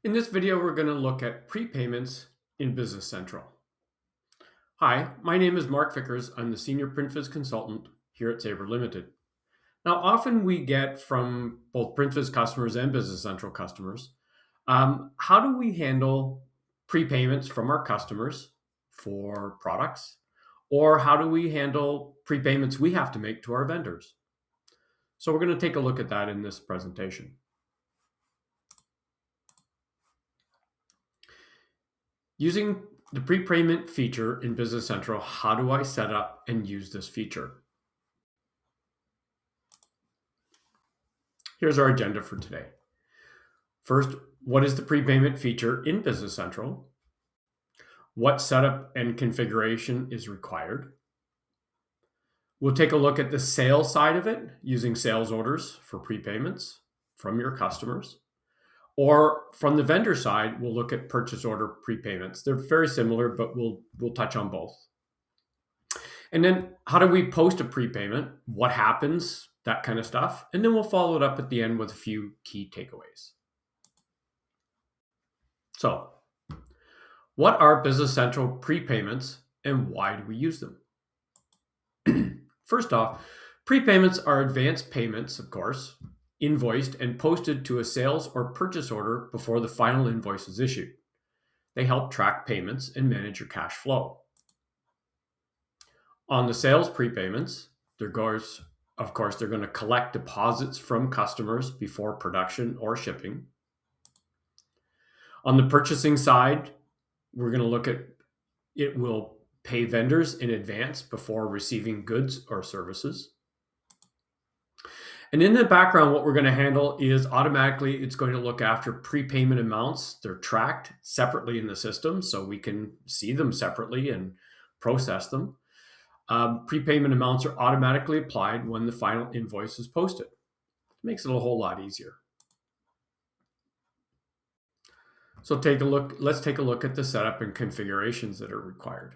In this video, we're going to look at prepayments in Business Central. Hi, my name is Mark Vickers. I'm the Senior PrintVis Consultant here at Sabre Limited. Now, often we get from both PrintVis customers and Business Central customers, how do we handle prepayments from our customers for products? Or how do we handle prepayments we have to make to our vendors? So we're going to take a look at that in this presentation. Using the prepayment feature in Business Central, how do I set up and use this feature? Here's our agenda for today. First, what is the prepayment feature in Business Central? What setup and configuration is required? We'll take a look at the sales side of it, using sales orders for prepayments from your customers. Or from the vendor side, we'll look at purchase order prepayments. They're very similar, but we'll touch on both. And then how do we post a prepayment? What happens? That kind of stuff. And then we'll follow it up at the end with a few key takeaways. So, what are Business Central prepayments and why do we use them? First off, prepayments are advance payments, of course, invoiced and posted to a sales or purchase order before the final invoice is issued. They help track payments and manage your cash flow. On the sales prepayments, they're going to collect deposits from customers before production or shipping. On the purchasing side, we're going to look at it will pay vendors in advance before receiving goods or services. And in the background, what we're going to handle is automatically it's going to look after prepayment amounts. They're tracked separately in the system, so we can see them separately and process them. Prepayment amounts are automatically applied when the final invoice is posted. It makes it a whole lot easier. So let's take a look at the setup and configurations that are required.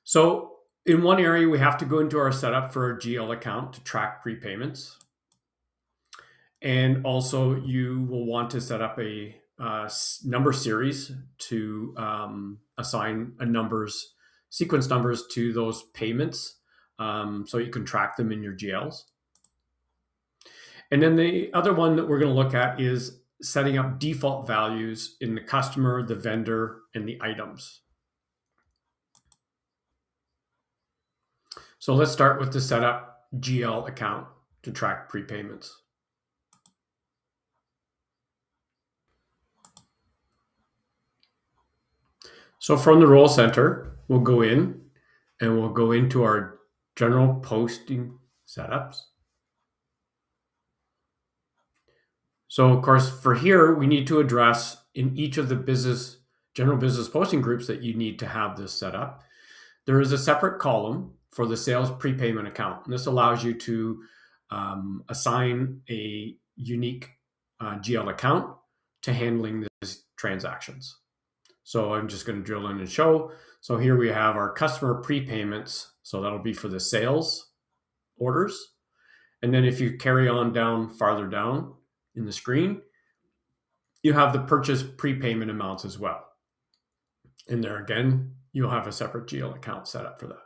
So in one area, we have to go into our setup for a GL account to track prepayments. And also you will want to set up a number series to assign sequence numbers to those payments so you can track them in your GLs. And then the other one that we're going to look at is setting up default values in the customer, the vendor, and the items. So let's start with the setup GL account to track prepayments. So from the role center, we'll go in and we'll go into our general posting setups. So of course, for here, we need to address in each of the general business posting groups that you need to have this set up. There is a separate column for the sales prepayment account. And this allows you to assign a unique GL account to handling these transactions. So I'm just going to drill in and show. So here we have our customer prepayments. So that'll be for the sales orders. And then if you carry on down farther down in the screen, you have the purchase prepayment amounts as well. And there again, you'll have a separate GL account set up for that.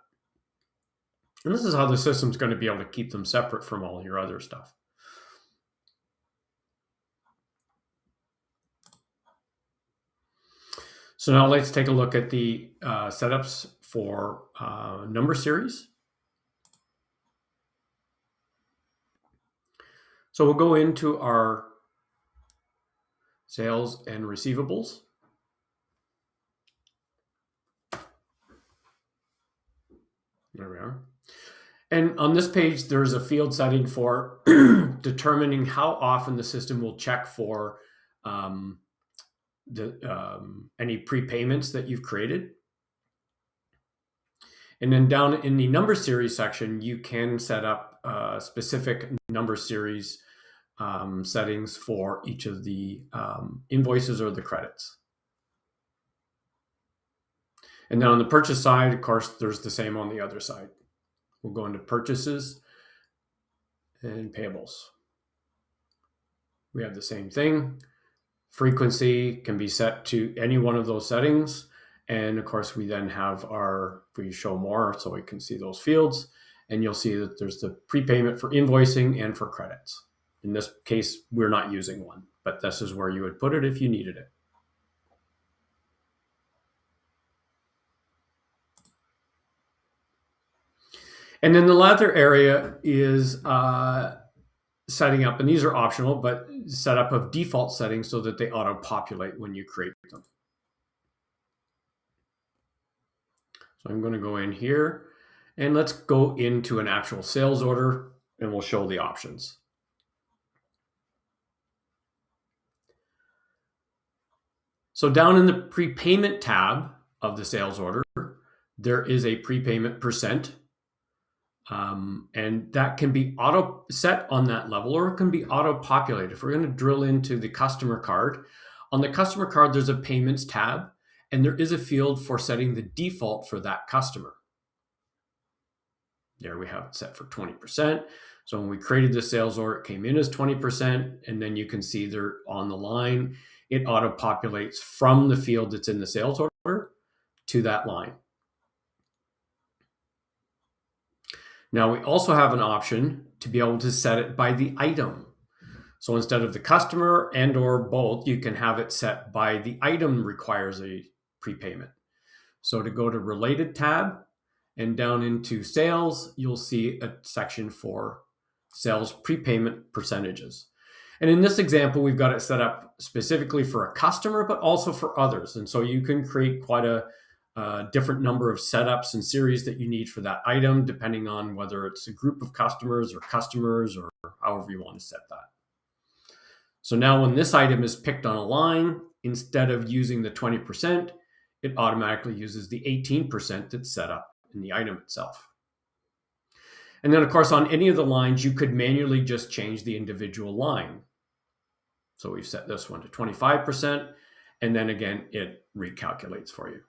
And this is how the system's going to be able to keep them separate from all your other stuff. So now let's take a look at the setups for number series. So we'll go into our sales and receivables. There we are. And on this page, there's a field setting for determining how often the system will check for any prepayments that you've created. And then down in the number series section, you can set up specific number series settings for each of the invoices or the credits. And then on the purchase side, of course, there's the same on the other side. We'll go into purchases and payables. We have the same thing. Frequency can be set to any one of those settings. And of course, we then have we show more so we can see those fields. And you'll see that there's the prepayment for invoicing and for credits. In this case, we're not using one, but this is where you would put it if you needed it. And then the latter area is setting up, and these are optional, but setup of default settings so that they auto-populate when you create them. So I'm going to go in here, and let's go into an actual sales order, and we'll show the options. So down in the prepayment tab of the sales order, there is a prepayment percent. And that can be auto set on that level, or it can be auto populated. If we're going to drill into the customer card, on the customer card, there's a payments tab, and there is a field for setting the default for that customer. There we have it set for 20%. So when we created the sales order, it came in as 20%, and then you can see there on the line, it auto populates from the field that's in the sales order to that line. Now we also have an option to be able to set it by the item. So instead of the customer and or both, you can have it set by the item requires a prepayment. So to go to related tab and down into sales, you'll see a section for sales prepayment percentages. And in this example, we've got it set up specifically for a customer, but also for others. And so you can create quite a different number of setups and series that you need for that item, depending on whether it's a group of customers or however you want to set that. So now when this item is picked on a line, instead of using the 20%, it automatically uses the 18% that's set up in the item itself. And then of course, on any of the lines, you could manually just change the individual line. So we've set this one to 25%, and then again, it recalculates for you.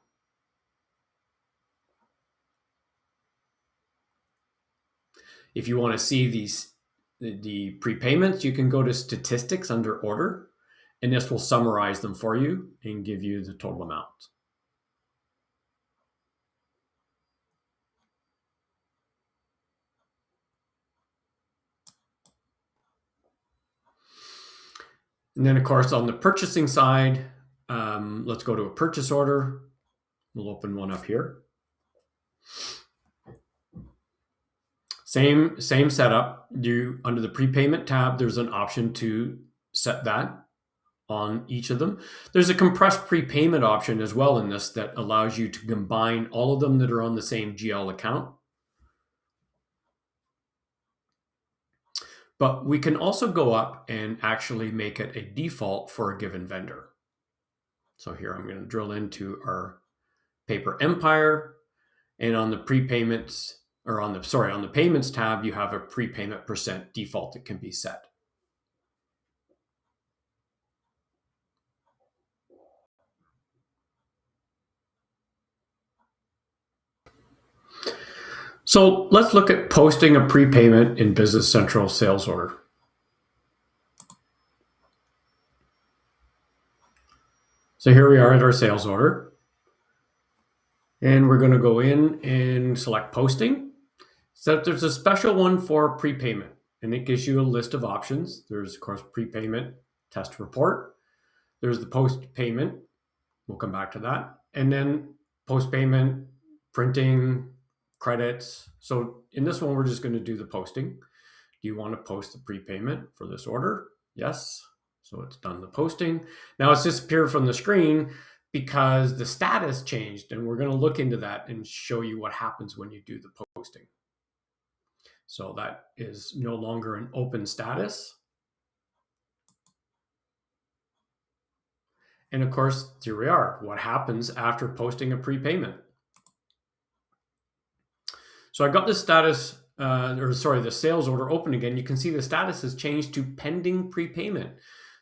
If you want to see the prepayments, you can go to statistics under order, and this will summarize them for you and give you the total amount. And then of course, on the purchasing side, let's go to a purchase order. We'll open one up here. Same setup. Under the prepayment tab, there's an option to set that on each of them. There's a compressed prepayment option as well in this that allows you to combine all of them that are on the same GL account. But we can also go up and actually make it a default for a given vendor. So here I'm going to drill into our paper empire, and on the prepayments, or on the payments tab, you have a prepayment percent default that can be set. So let's look at posting a prepayment in Business Central sales order. So here we are at our sales order, and we're going to go in and select posting. So there's a special one for prepayment, and it gives you a list of options. There's of course prepayment test report. There's the post payment. We'll come back to that. And then post payment, printing, credits. So in this one, we're just going to do the posting. Do you want to post the prepayment for this order? Yes. So it's done the posting. Now it's disappeared from the screen because the status changed, and we're going to look into that and show you what happens when you do the posting. So that is no longer an open status. And of course, here we are. What happens after posting a prepayment? So I got the status, the sales order open again. You can see the status has changed to pending prepayment.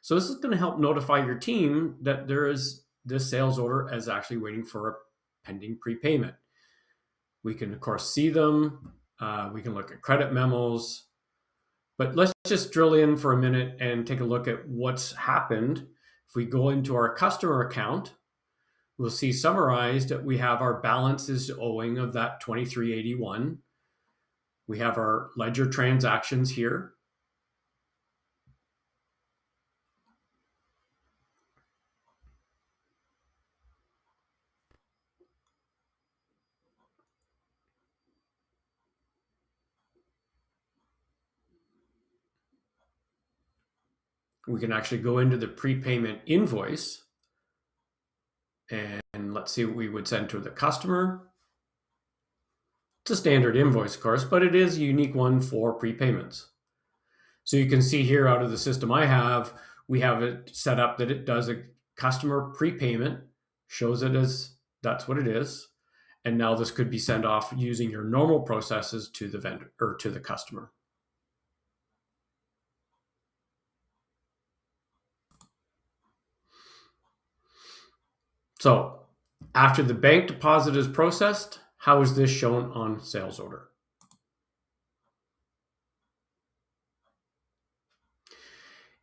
So this is going to help notify your team that this sales order is actually waiting for a pending prepayment. We can of course see them. We can look at credit memos, but let's just drill in for a minute and take a look at what's happened If we go into our customer account, we'll see summarized that we have our balances owing of that 2381. We have our ledger transactions here. We can actually go into the prepayment invoice, and let's see what we would send to the customer. It's a standard invoice, of course, but it is a unique one for prepayments. So you can see here out of the system we have it set up that it does a customer prepayment, shows it as that's what it is. And now this could be sent off using your normal processes to the vendor or to the customer. So after the bank deposit is processed, how is this shown on sales order?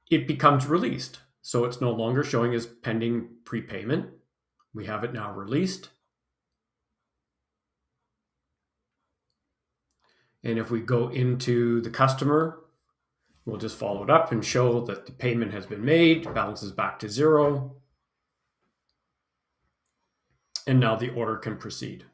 It becomes released. So it's no longer showing as pending prepayment. We have it now released. And if we go into the customer, we'll just follow it up and show that the payment has been made, balance is back to zero. And now the order can proceed.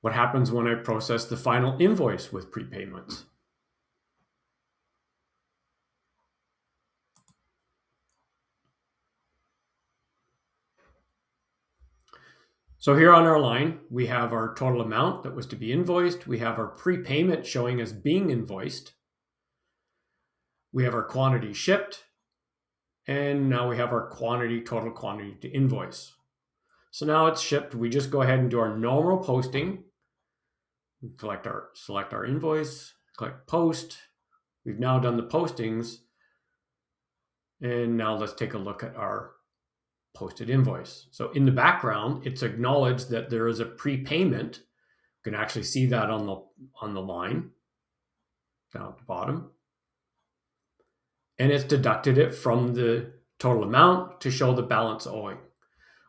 What happens when I process the final invoice with prepayments? So here on our line, we have our total amount that was to be invoiced. We have our prepayment showing as being invoiced. We have our quantity shipped. And now we have our total quantity to invoice. So now it's shipped. We just go ahead and do our normal posting. Select our invoice, click post. We've now done the postings. And now let's take a look at our posted invoice. So in the background, it's acknowledged that there is a prepayment. You can actually see that on the line down at the bottom. And it's deducted it from the total amount to show the balance owing.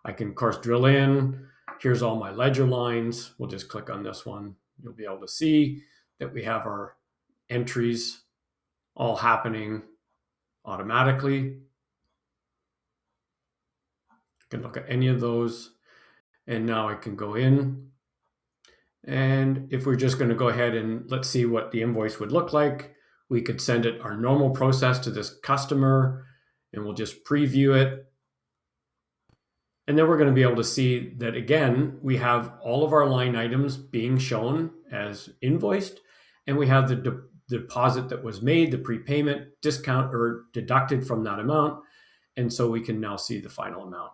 I can, of course, drill in. Here's all my ledger lines. We'll just click on this one. You'll be able to see that we have our entries all happening automatically. You can look at any of those. And now I can go in. And if we're just going to go ahead and let's see what the invoice would look like, we could send it our normal process to this customer, and we'll just preview it. And then we're going to be able to see that, again, we have all of our line items being shown as invoiced, and we have the deposit that was made, the prepayment discount or deducted from that amount. And so we can now see the final amount.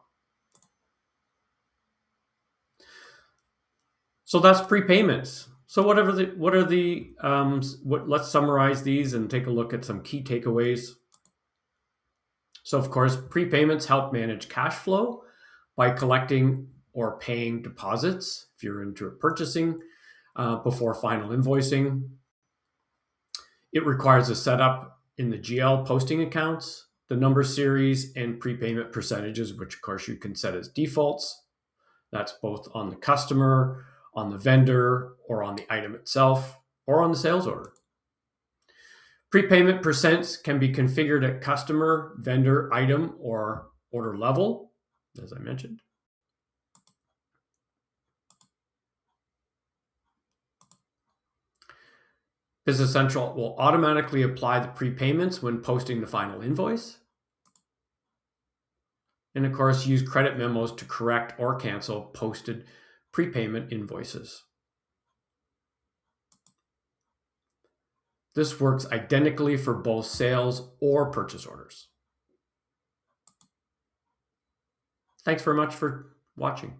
So that's prepayments. So let's summarize these and take a look at some key takeaways. So of course, prepayments help manage cash flow by collecting or paying deposits if you're into purchasing before final invoicing. It requires a setup in the GL posting accounts, the number series, and prepayment percentages, which of course you can set as defaults. That's both on the customer, on the vendor, or on the item itself, or on the sales order. Prepayment percents can be configured at customer, vendor, item, or order level, as I mentioned. Business Central will automatically apply the prepayments when posting the final invoice. And of course, use credit memos to correct or cancel posted prepayment invoices. This works identically for both sales or purchase orders. Thanks very much for watching.